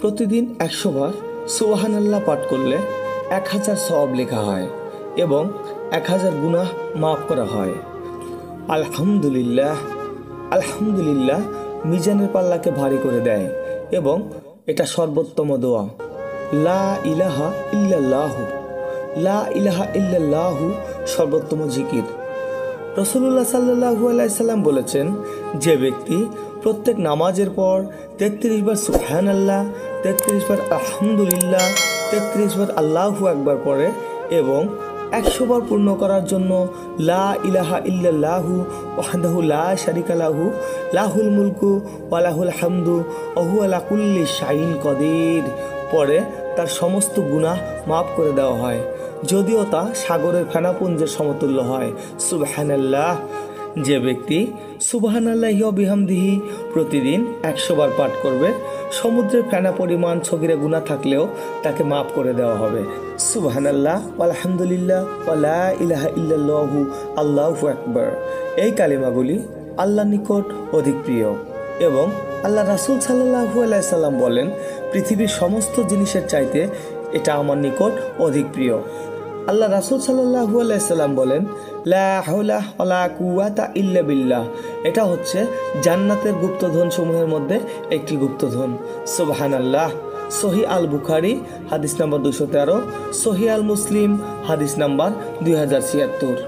প্রতিদিন 100 বার সুবহানাল্লাহ পাঠ করলে 1000 সওয়াব লেখা হয় এবং 1000 গুনাহ মাফ করা হয়। আলহামদুলিল্লাহ আলহামদুলিল্লাহ মিজানের পাল্লাকে ভারী করে দেয় এবং এটা সর্বোত্তম দোয়া। লা ইলাহা ইল্লাল্লাহু, লা ইলাহা ইল্লাল্লাহু সর্বোত্তম জিকির। রাসূলুল্লাহ সাল্লাল্লাহু আলাইহি সাল্লাম বলেছেন, যে ব্যক্তি প্রত্যেক নামাজের পর 33 বার সুবহানাল্লাহ, 33 বার আলহামদুলিল্লাহ, 33 বার আল্লাহু আকবার পড়ে এবং 100 বার পূর্ণ করার জন্য লা ইলাহা ইল্লাল্লাহু ওয়াহদাহু লা শারিকা লাহু লাহুল মুলকু ওয়া লাহুল হামদু ওয়া হুয়া আলা কুল্লি শাইইন কদির পরে তার সমস্ত গুনাহ মাফ করে দেওয়া হয়, যদিও তা সাগরের ফেনাপুঞ্জের সমতুল্য হয়। সুবহানাল্লাহ। যে ব্যক্তি সুবহানাল্লাহি ওয়া বিহামদিহি প্রতিদিন 100 বার পাঠ করবে, সমুদ্রের ফেনা পরিমাণ ছগিরা গুনাহ থাকলেও তাকে মাফ করে দেওয়া হবে। সুবহানাল্লাহ আলহামদুলিল্লাহ ওয়া লা ইলাহা ইল্লাল্লাহু আল্লাহু আকবার এই কালিমাগুলি আল্লাহর নিকট অধিক প্রিয় এবং আল্লাহ রাসূল সাল্লাল্লাহু আলাইহি সাল্লাম বলেন, পৃথিবীর সমস্ত জিনিসের চাইতে এটা আমার নিকট অধিক প্রিয়। আল্লাহ রাসূল সাল্লাল্লাহু আলাইহি সাল্লাম বলেন, লা হাওলা ওয়ালা কুওয়াতা ইল্লা বিল্লাহ, এটা হচ্ছে জান্নাতের গুপ্তধন সমূহের মধ্যে একটি গুপ্তধন। সুবহানাল্লাহ। সহিহ আল বুখারী হাদিস নাম্বার 213, সহিহ আল মুসলিম হাদিস নাম্বার 2076।